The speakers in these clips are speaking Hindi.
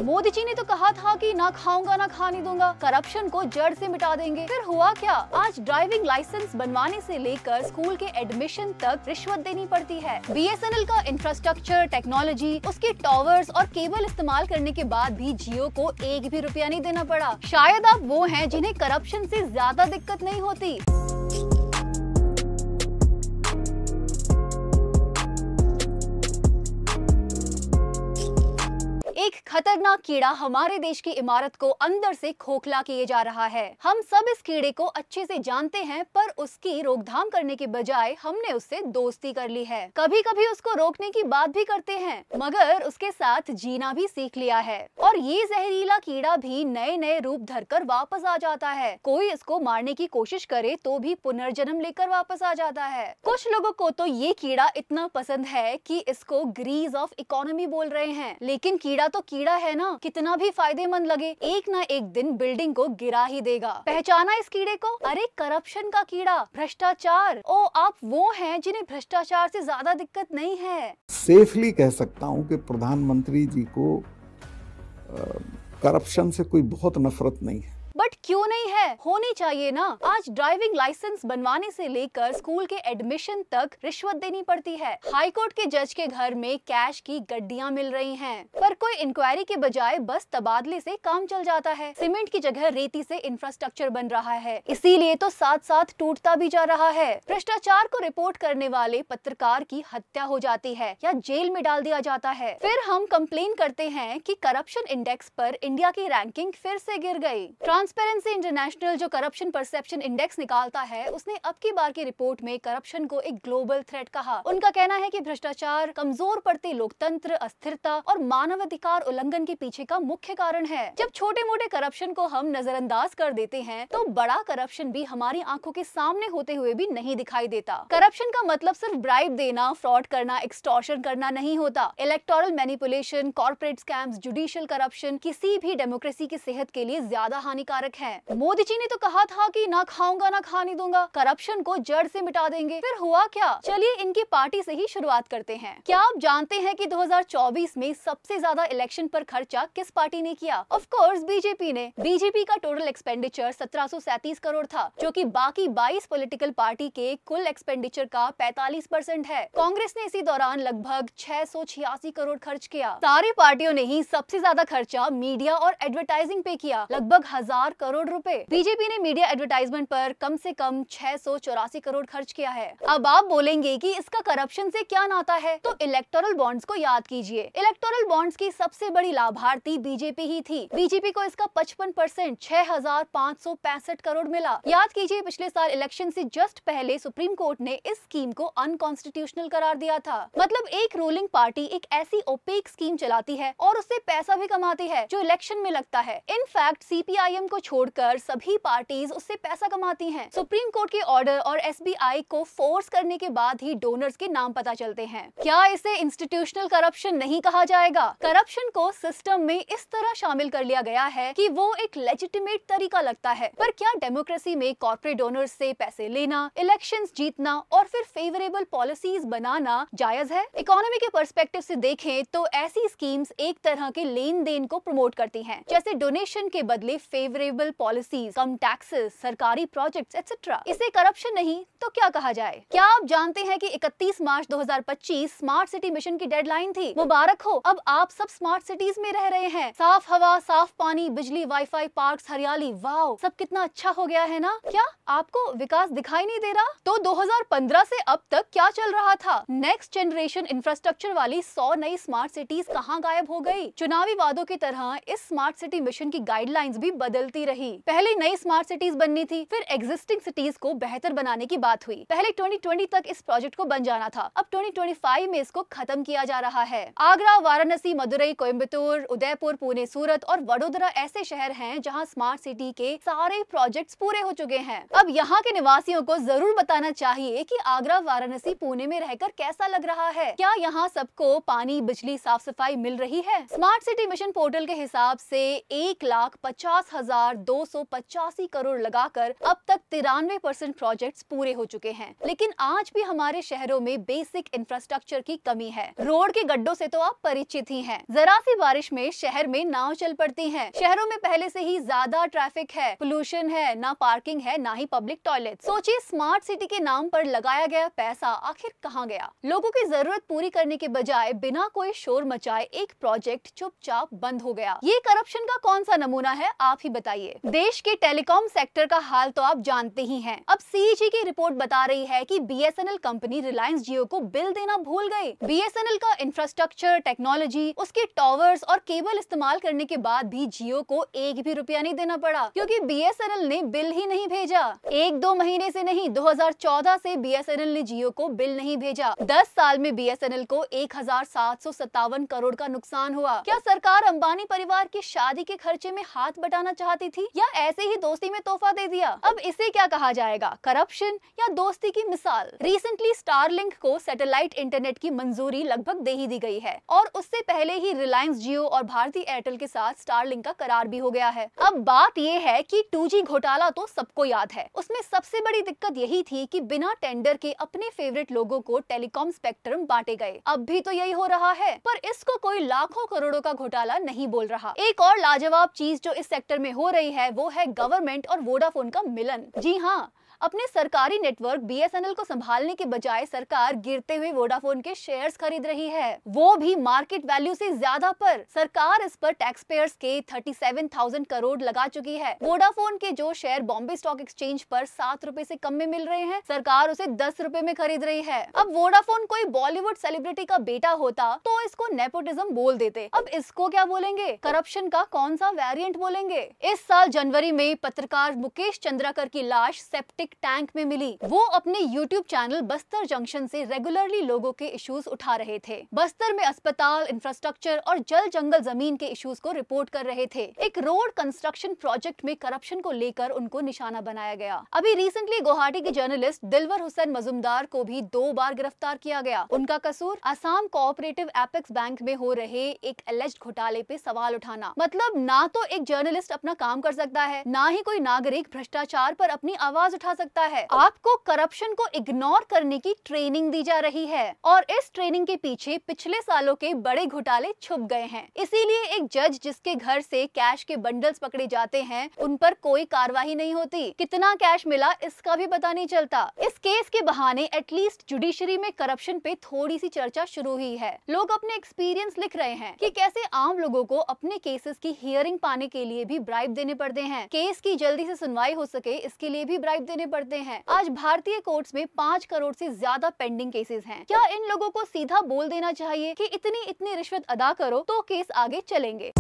मोदी जी ने तो कहा था कि ना खाऊंगा ना खाने दूंगा, करप्शन को जड़ से मिटा देंगे। फिर हुआ क्या? आज ड्राइविंग लाइसेंस बनवाने से लेकर स्कूल के एडमिशन तक रिश्वत देनी पड़ती है। BSNL का इंफ्रास्ट्रक्चर, टेक्नोलॉजी, उसके टावर्स और केबल इस्तेमाल करने के बाद भी जियो को एक भी रुपया नहीं देना पड़ा। शायद आप वो हैं जिन्हें करप्शन से ज्यादा दिक्कत नहीं होती। एक खतरनाक कीड़ा हमारे देश की इमारत को अंदर से खोखला किए जा रहा है। हम सब इस कीड़े को अच्छे से जानते हैं, पर उसकी रोकथाम करने के बजाय हमने उससे दोस्ती कर ली है। कभी कभी उसको रोकने की बात भी करते हैं, मगर उसके साथ जीना भी सीख लिया है। और ये जहरीला कीड़ा भी नए नए रूप धरकर वापस आ जाता है। कोई इसको मारने की कोशिश करे तो भी पुनर्जन्म लेकर वापस आ जाता है। कुछ लोगों को तो ये कीड़ा इतना पसंद है कि इसको ग्रीज ऑफ इकोनॉमी बोल रहे हैं। लेकिन कीड़ा तो कीड़ा है ना, कितना भी फायदेमंद लगे, एक ना एक दिन बिल्डिंग को गिरा ही देगा। पहचाना इस कीड़े को? अरे करप्शन का कीड़ा, भ्रष्टाचार। ओ, आप वो हैं जिन्हें भ्रष्टाचार से ज्यादा दिक्कत नहीं है। सेफली कह सकता हूं कि प्रधानमंत्री जी को करप्शन से कोई बहुत नफरत नहीं है। बट क्यों नहीं है? होनी चाहिए ना। आज ड्राइविंग लाइसेंस बनवाने से लेकर स्कूल के एडमिशन तक रिश्वत देनी पड़ती है। हाई कोर्ट के जज के घर में कैश की गड्डियां मिल रही हैं, पर कोई इंक्वायरी के बजाय बस तबादले से काम चल जाता है। सीमेंट की जगह रेती से इंफ्रास्ट्रक्चर बन रहा है, इसीलिए तो साथ साथ टूटता भी जा रहा है। भ्रष्टाचार को रिपोर्ट करने वाले पत्रकार की हत्या हो जाती है या जेल में डाल दिया जाता है। फिर हम कंप्लेन करते हैं कि करप्शन इंडेक्स पर इंडिया की रैंकिंग फिर से गिर गई। ट्रांसपेरेंसी इंटरनेशनल जो करप्शन परसेप्शन इंडेक्स निकालता है, उसने अब की बार की रिपोर्ट में करप्शन को एक ग्लोबल थ्रेट कहा। उनका कहना है कि भ्रष्टाचार कमजोर पड़ते लोकतंत्र, अस्थिरता और मानवाधिकार उल्लंघन के पीछे का मुख्य कारण है। जब छोटे मोटे करप्शन को हम नजरअंदाज कर देते हैं, तो बड़ा करप्शन भी हमारी आंखों के सामने होते हुए भी नहीं दिखाई देता। करप्शन का मतलब सिर्फ ब्राइब देना, फ्रॉड करना, एक्सटॉर्शन करना नहीं होता। Electoral manipulation, corporate scams, judicial corruption किसी भी डेमोक्रेसी की सेहत के लिए ज्यादा हानिकारक है। मोदी जी ने तो कहा था कि ना खाऊंगा ना खाने दूंगा, करप्शन को जड़ से मिटा देंगे। फिर हुआ क्या? चलिए इनकी पार्टी से ही शुरुआत करते हैं। क्या आप जानते हैं कि 2024 में सबसे ज्यादा इलेक्शन पर खर्चा किस पार्टी ने किया? ऑफ कोर्स बीजेपी ने। बीजेपी का टोटल एक्सपेंडिचर 1737 करोड़ था, जो कि बाकी 22 पॉलिटिकल पार्टी के कुल एक्सपेंडिचर का 45% है। कांग्रेस ने इसी दौरान लगभग 686 करोड़ खर्च किया। सारी पार्टियों ने ही सबसे ज्यादा खर्चा मीडिया और एडवर्टाइजिंग पे किया, लगभग 1000 करोड़ रुपए। बीजेपी ने मीडिया एडवर्टाइजमेंट पर कम से कम 684 करोड़ खर्च किया है। अब आप बोलेंगे कि इसका करप्शन से क्या नाता है, तो इलेक्टोरल बॉन्ड्स को याद कीजिए। इलेक्टोरल बॉन्ड्स की सबसे बड़ी लाभार्थी बीजेपी ही थी। बीजेपी को इसका 55% 6565 करोड़ मिला। याद कीजिए, पिछले साल इलेक्शन से जस्ट पहले सुप्रीम कोर्ट ने इस स्कीम को अनकॉन्स्टिट्यूशनल करार दिया था। मतलब एक रूलिंग पार्टी एक ऐसी ओपेक स्कीम चलाती है और उससे पैसा भी कमाती है जो इलेक्शन में लगता है। इनफैक्ट CPIM को छोड़कर सभी पार्टीज उससे पैसा कमाती हैं। सुप्रीम कोर्ट के ऑर्डर और SBI को फोर्स करने के बाद ही डोनर्स के नाम पता चलते हैं। क्या इसे इंस्टीट्यूशनल करप्शन नहीं कहा जाएगा? करप्शन को सिस्टम में इस तरह शामिल कर लिया गया है कि वो एक लेजिटिमेट तरीका लगता है। पर क्या डेमोक्रेसी में कॉर्पोरेट डोनर्स से पैसे लेना, इलेक्शंस जीतना और फिर फेवरेबल पॉलिसीज बनाना जायज है? इकोनॉमी के पर्सपेक्टिव से देखें तो ऐसी स्कीम्स एक तरह के लेन देन को प्रमोट करती हैं, जैसे डोनेशन के बदले फेवरेबल पॉलिसीज, कम टैक्सेस, सरकारी प्रोजेक्ट्स एक्सेट्रा। इसे करप्शन नहीं तो क्या कहा जाए? क्या आप जानते हैं कि 31 मार्च 2025 स्मार्ट सिटी मिशन की डेडलाइन थी? मुबारक हो, अब आप सब स्मार्ट सिटीज में रह रहे हैं। साफ हवा, साफ पानी, बिजली, वाईफाई, पार्क्स, हरियाली, वाओ, सब कितना अच्छा हो गया है ना? क्या आपको विकास दिखाई नहीं दे रहा? तो 2015 से अब तक क्या चल रहा था? नेक्स्ट जनरेशन इंफ्रास्ट्रक्चर वाली 100 नई स्मार्ट सिटीज कहाँ गायब हो गई? चुनावी वादों की तरह इस स्मार्ट सिटी मिशन की गाइडलाइंस भी बदलती रही। पहले नई स्मार्ट सिटीज बननी थी, फिर एग्जिस्टिंग सिटीज को बेहतर बनाने की बात हुई। पहले 2020 तक इस प्रोजेक्ट को बन जाना था, अब 2025 में इसको खत्म किया जा रहा है। आगरा, वाराणसी, मदुरई, कोयम्बटूर, उदयपुर, पुणे, सूरत और वडोदरा ऐसे शहर हैं जहां स्मार्ट सिटी के सारे प्रोजेक्ट्स पूरे हो चुके हैं। अब यहाँ के निवासियों को जरूर बताना चाहिए कि आगरा, वाराणसी, पुणे में रहकर कैसा लग रहा है। क्या यहाँ सबको पानी, बिजली, साफ सफाई मिल रही है? स्मार्ट सिटी मिशन पोर्टल के हिसाब से 1,50,000 1,285 करोड़ लगाकर अब तक 93% प्रोजेक्ट्स पूरे हो चुके हैं। लेकिन आज भी हमारे शहरों में बेसिक इंफ्रास्ट्रक्चर की कमी है। रोड के गड्ढों से तो आप परिचित ही हैं। जरा सी बारिश में शहर में नाव चल पड़ती हैं। शहरों में पहले से ही ज्यादा ट्रैफिक है, पोल्यूशन है, ना पार्किंग है, ना ही पब्लिक टॉयलेट। सोचिए, स्मार्ट सिटी के नाम पर लगाया गया पैसा आखिर कहाँ गया? लोगों की जरूरत पूरी करने के बजाय बिना कोई शोर मचाए एक प्रोजेक्ट चुपचाप बंद हो गया। ये करप्शन का कौन सा नमूना है, आप ही बताइए। देश के टेलीकॉम सेक्टर का हाल तो आप जानते ही हैं। अब सीएजी की रिपोर्ट बता रही है कि बीएसएनएल कंपनी रिलायंस जियो को बिल देना भूल गई। बीएसएनएल का इंफ्रास्ट्रक्चर, टेक्नोलॉजी, उसके टावर्स और केबल इस्तेमाल करने के बाद भी जियो को एक भी रुपया नहीं देना पड़ा, क्योंकि बीएसएनएल ने बिल ही नहीं भेजा। 1-2 महीने से नहीं, 2014 से बीएसएनएल ने जियो को बिल नहीं भेजा। 10 साल में बीएसएनएल को 1,757 करोड़ का नुकसान हुआ। क्या सरकार अंबानी परिवार की शादी के खर्चे में हाथ बटाना चाहती थी, या ऐसे ही दोस्ती में तोहफा दे दिया? अब इसे क्या कहा जाएगा, करप्शन या दोस्ती की मिसाल? रिसेंटली स्टारलिंक को सैटेलाइट इंटरनेट की मंजूरी लगभग दे ही दी गई है, और उससे पहले ही रिलायंस जियो और भारती एयरटेल के साथ स्टारलिंक का करार भी हो गया है। अब बात ये है कि 2G घोटाला तो सबको याद है। उसमें सबसे बड़ी दिक्कत यही थी कि बिना टेंडर के अपने फेवरेट लोगों को टेलीकॉम स्पेक्ट्रम बांटे गए। अब भी तो यही हो रहा है, पर इसको कोई लाखों करोड़ों का घोटाला नहीं बोल रहा। एक और लाजवाब चीज जो इस सेक्टर में हो रही है, वो है गवर्नमेंट और वोडाफोन का मिलन। जी हाँ, अपने सरकारी नेटवर्क बीएसएनएल को संभालने के बजाय सरकार गिरते हुए वोडाफोन के शेयर्स खरीद रही है, वो भी मार्केट वैल्यू से ज्यादा पर। सरकार इस पर टैक्स पेयर्स के 37,000 करोड़ लगा चुकी है। वोडाफोन के जो शेयर बॉम्बे स्टॉक एक्सचेंज पर 7 रुपए से कम में मिल रहे हैं, सरकार उसे 10 रुपए में खरीद रही है। अब वोडाफोन कोई बॉलीवुड सेलिब्रिटी का बेटा होता तो इसको नेपोटिज्म बोल देते, अब इसको क्या बोलेंगे? करप्शन का कौन सा वेरिएंट बोलेंगे? इस साल जनवरी में पत्रकार मुकेश चंद्राकर की लाश सेप्टिक टैंक में मिली। वो अपने YouTube चैनल बस्तर जंक्शन से रेगुलरली लोगों के इश्यूज उठा रहे थे। बस्तर में अस्पताल, इंफ्रास्ट्रक्चर और जल जंगल जमीन के इश्यूज को रिपोर्ट कर रहे थे। एक रोड कंस्ट्रक्शन प्रोजेक्ट में करप्शन को लेकर उनको निशाना बनाया गया। अभी रिसेंटली गुवाहाटी के जर्नलिस्ट दिलवर हुसैन मजुमदार को भी 2 बार गिरफ्तार किया गया। उनका कसूर असम कोऑपरेटिव एपेक्स बैंक में हो रहे एक एलिज्ड घोटाले पे सवाल उठाना। मतलब ना तो एक जर्नलिस्ट अपना काम कर सकता है, ना ही कोई नागरिक भ्रष्टाचार पर अपनी आवाज उठा सकता है। आपको करप्शन को इग्नोर करने की ट्रेनिंग दी जा रही है, और इस ट्रेनिंग के पीछे पिछले सालों के बड़े घोटाले छुप गए हैं। इसीलिए एक जज जिसके घर से कैश के बंडल्स पकड़े जाते हैं, उन पर कोई कार्रवाई नहीं होती। कितना कैश मिला इसका भी पता नहीं चलता। इस केस के बहाने एटलीस्ट जुडिशरी में करप्शन पे थोड़ी सी चर्चा शुरू हुई है। लोग अपने एक्सपीरियंस लिख रहे हैं कि कैसे आम लोगों को अपने केसेस की हियरिंग पाने के लिए भी ब्राइब देने पड़ते हैं। केस की जल्दी से सुनवाई हो सके इसके लिए भी ब्राइब देने पड़ते हैं। आज भारतीय कोर्ट्स में 5 करोड़ से ज्यादा पेंडिंग केसेस हैं। क्या इन लोगों को सीधा बोल देना चाहिए कि इतनी रिश्वत अदा करो तो केस आगे चलेंगे?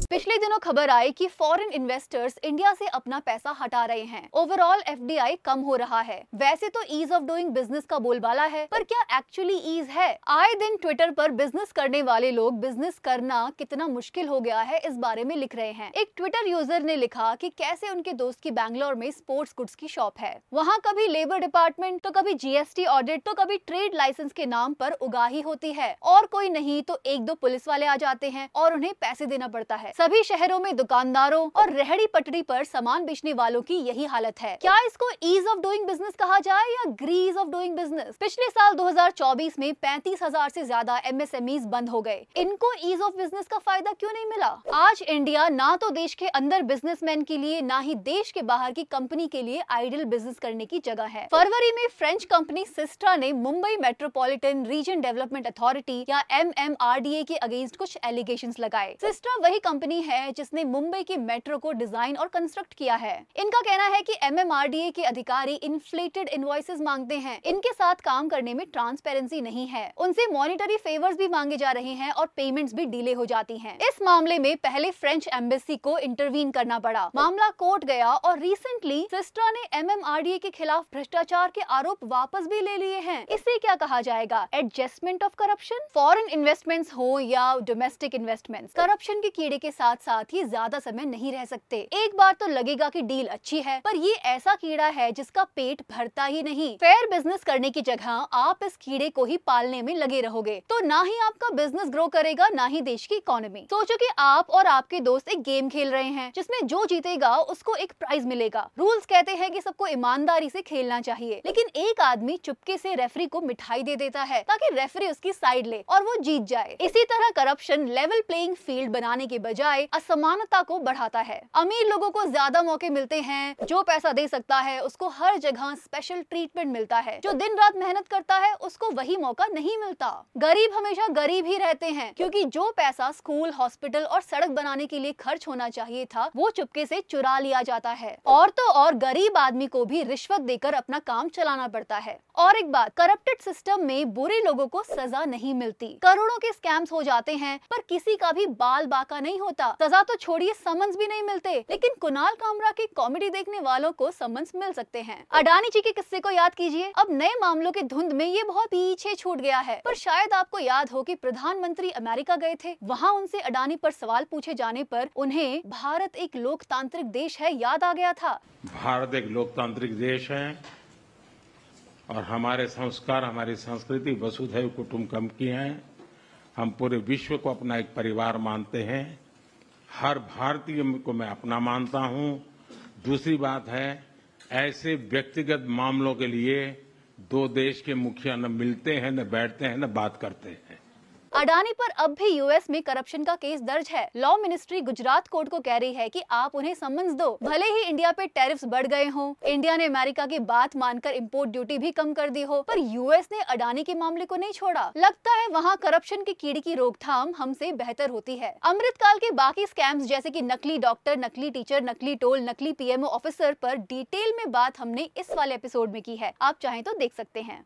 पिछले दिनों खबर आई कि फॉरेन इन्वेस्टर्स इंडिया से अपना पैसा हटा रहे हैं। ओवरऑल एफडीआई कम हो रहा है। वैसे तो ईज ऑफ डूइंग बिजनेस का बोलबाला है, पर क्या एक्चुअली ईज है? आए दिन ट्विटर पर बिजनेस करने वाले लोग बिजनेस करना कितना मुश्किल हो गया है इस बारे में लिख रहे हैं। एक ट्विटर यूजर ने लिखा कि कैसे उनके दोस्त की बैंगलोर में स्पोर्ट्स गुड्स की शॉप है। वहाँ कभी लेबर डिपार्टमेंट तो कभी जीएसटी ऑडिट तो कभी ट्रेड लाइसेंस के नाम पर उगाही होती है, और कोई नहीं तो 1-2 पुलिस वाले आ जाते हैं और उन्हें पैसे देना पड़ता है। सभी शहरों में दुकानदारों और रेहड़ी पटरी पर सामान बेचने वालों की यही हालत है। क्या इसको ईज ऑफ डूइंग बिजनेस कहा जाए या ग्रीज ऑफ डूइंग बिजनेस? पिछले साल 2024 में 35,000 से ज्यादा एमएसएमईज बंद हो गए। इनको ईज ऑफ बिजनेस का फायदा क्यों नहीं मिला? आज इंडिया ना तो देश के अंदर बिजनेसमैन के लिए, ना ही देश के बाहर की कंपनी के लिए आइडियल बिजनेस करने की जगह है। फरवरी में फ्रेंच कंपनी सिस्ट्रा ने Mumbai metropolitan region development authority या MMRDA के अगेंस्ट कुछ एलिगेशंस लगाए। सिस्ट्रा वही कंपनी है जिसने मुंबई के मेट्रो को डिजाइन और कंस्ट्रक्ट किया है। इनका कहना है कि MMRDA के अधिकारी इन्फ्लेटेड इनवॉइसेस मांगते हैं, इनके साथ काम करने में ट्रांसपेरेंसी नहीं है, उनसे मॉनिटरी फेवर्स भी मांगे जा रहे हैं और पेमेंट्स भी डिले हो जाती हैं। इस मामले में पहले फ्रेंच एम्बेसी को इंटरवीन करना पड़ा। मामला कोर्ट गया और रिसेंटली सिस्ट्रा ने MMRDA के खिलाफ भ्रष्टाचार के आरोप वापस भी ले लिए हैं। इसे क्या कहा जाएगा? Adjustment of corruption? Foreign investments हो या डोमेस्टिक इन्वेस्टमेंट्स, करप्शन के कीड़े के साथ साथ ये ज्यादा समय नहीं रह सकते। एक बार तो लगेगा कि डील अच्छी है, पर ये ऐसा कीड़ा है जिसका पेट भरता ही नहीं। फेयर बिजनेस करने की जगह आप इस कीड़े को ही पालने में लगे रहोगे तो ना ही आपका बिजनेस ग्रो करेगा, ना ही देश की इकोनॉमी। सोचो कि आप और आपके दोस्त एक गेम खेल रहे हैं जिसमें जो जीतेगा उसको एक प्राइज मिलेगा। रूल्स कहते हैं कि सबको ईमानदारी से खेलना चाहिए, लेकिन एक आदमी चुपके से रेफरी को मिठाई दे देता है ताकि रेफरी उसकी साइड ले और वो जीत जाए। इसी तरह करप्शन लेवल प्लेइंग फील्ड बनाने के बजाय असमानता को बढ़ाता है। अमीर लोगों को ज्यादा मौके मिलते हैं, जो पैसा दे सकता है उसको हर जगह स्पेशल ट्रीटमेंट मिलता है, जो दिन रात मेहनत करता है उसको वही मौका नहीं मिलता। गरीब हमेशा गरीब ही रहते हैं क्योंकि जो पैसा स्कूल, हॉस्पिटल और सड़क बनाने के लिए खर्च होना चाहिए था वो चुपके से चुरा लिया जाता है। और तो और गरीब आदमी को भी रिश्वत देकर अपना काम चलाना पड़ता है। और एक बात, करप्टेड सिस्टम में बुरे लोगों को सजा नहीं मिलती। करोड़ों के स्कैम्स हो जाते हैं पर किसी का भी बाल बाका नहीं होता। सजा तो छोड़िए, समन्स भी नहीं मिलते। लेकिन कुणाल कामरा की कॉमेडी देखने वालों को समन्स मिल सकते हैं। अडानी जी के किस्से को याद कीजिए। अब नए मामलों की धुंध में ये बहुत पीछे छूट गया है, पर शायद आपको याद हो कि प्रधानमंत्री अमेरिका गए थे। वहाँ उनसे अडानी पर सवाल पूछे जाने पर उन्हें भारत एक लोकतांत्रिक देश है याद आ गया था। भारत एक लोकतांत्रिक देश है और हमारे संस्कार, हमारी संस्कृति वसुधैव कुटुंबकम की है। हम पूरे विश्व को अपना एक परिवार मानते हैं। हर भारतीय को मैं अपना मानता हूं। दूसरी बात है, ऐसे व्यक्तिगत मामलों के लिए दो देश के मुखिया न मिलते हैं, न बैठते हैं, न बात करते हैं। अडानी पर अब भी यूएस में करप्शन का केस दर्ज है। लॉ मिनिस्ट्री गुजरात कोर्ट को कह रही है कि आप उन्हें समन्स दो। भले ही इंडिया पे टैरिफ्स बढ़ गए हों, इंडिया ने अमेरिका की बात मानकर इंपोर्ट ड्यूटी भी कम कर दी हो, पर यूएस ने अडानी के मामले को नहीं छोड़ा। लगता है वहाँ करप्शन के कीड़े की रोकथाम हमसे बेहतर होती है। अमृतकाल के बाकी स्कैम्स जैसे कि नकली डॉक्टर, नकली टीचर, नकली टोल, नकली पीएमओ ऑफिसर पर डिटेल में बात हमने इस वाले एपिसोड में की है, आप चाहें तो देख सकते हैं।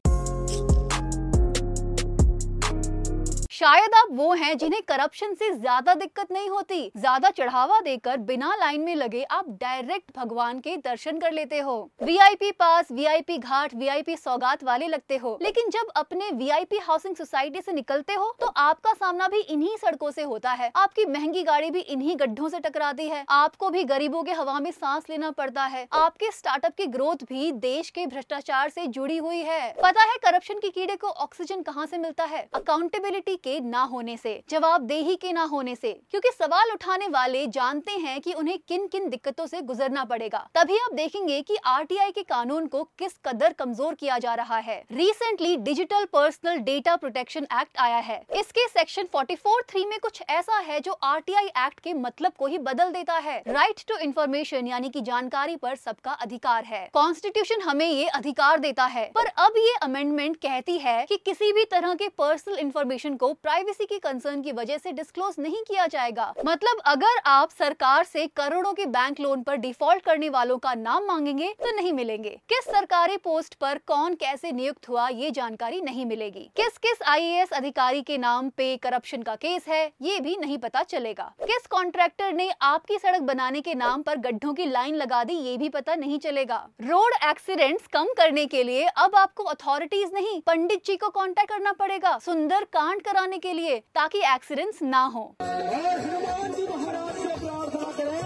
शायद आप वो हैं जिन्हें करप्शन से ज्यादा दिक्कत नहीं होती। ज्यादा चढ़ावा देकर बिना लाइन में लगे आप डायरेक्ट भगवान के दर्शन कर लेते हो। वीआईपी पास, वीआईपी घाट, वीआईपी सौगात वाले लगते हो, लेकिन जब अपने वीआईपी हाउसिंग सोसाइटी से निकलते हो तो आपका सामना भी इन्हीं सड़कों से होता है। आपकी महंगी गाड़ी भी इन्हीं गड्ढों से टकराती है। आपको भी गरीबों के हवा में सांस लेना पड़ता है। आपके स्टार्टअप की ग्रोथ भी देश के भ्रष्टाचार से जुड़ी हुई है। पता है करप्शन के कीड़े को ऑक्सीजन कहाँ से मिलता है? अकाउंटेबिलिटी के ना होने से, जवाबदेही के ना होने से। क्योंकि सवाल उठाने वाले जानते हैं कि उन्हें किन किन दिक्कतों से गुजरना पड़ेगा। तभी आप देखेंगे कि आरटीआई के कानून को किस कदर कमजोर किया जा रहा है। Recently digital personal data protection act आया है। इसके सेक्शन 44(3) में कुछ ऐसा है जो आरटीआई एक्ट के मतलब को ही बदल देता है। राइट टू इंफॉर्मेशन यानी कि जानकारी पर सबका अधिकार है। कॉन्स्टिट्यूशन हमें ये अधिकार देता है, पर अब ये अमेंडमेंट कहती है कि किसी भी तरह के पर्सनल इंफॉर्मेशन को प्राइवेसी की कंसर्न की वजह से डिस्क्लोज नहीं किया जाएगा। मतलब अगर आप सरकार से करोड़ों के बैंक लोन पर डिफॉल्ट करने वालों का नाम मांगेंगे तो नहीं मिलेंगे। किस सरकारी पोस्ट पर कौन कैसे नियुक्त हुआ ये जानकारी नहीं मिलेगी। किस किस आईएएस अधिकारी के नाम पे करप्शन का केस है ये भी नहीं पता चलेगा। किस कॉन्ट्रैक्टर ने आपकी सड़क बनाने के नाम पर गड्ढों की लाइन लगा दी ये भी पता नहीं चलेगा। रोड एक्सीडेंट्स कम करने के लिए अब आपको अथॉरिटीज नहीं, पंडित जी को कांटेक्ट करना पड़ेगा सुंदर कांड कराने के लिए, ताकि एक्सीडेंट्स ना हो। हनुमान जी महाराज से प्रार्थना करें,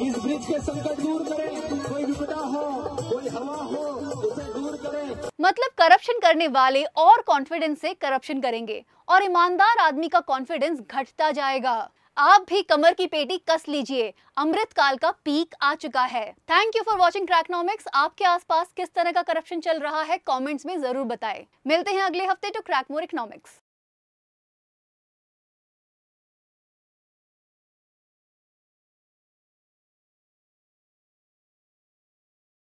इस ब्रिज के संकट दूर करें, कोई विपदा हो, कोई हवा हो, उसे दूर करें। मतलब करप्शन करने वाले और कॉन्फिडेंस से करप्शन करेंगे और ईमानदार आदमी का कॉन्फिडेंस घटता जाएगा। आप भी कमर की पेटी कस लीजिए, अमृतकाल का पीक आ चुका है। Thank you for watching Cracknomics. आपके आसपास किस तरह का करप्शन चल रहा है कमेंट्स में जरूर बताएं। मिलते हैं अगले हफ्ते टू क्रैक मोर इकोनॉमिक्स।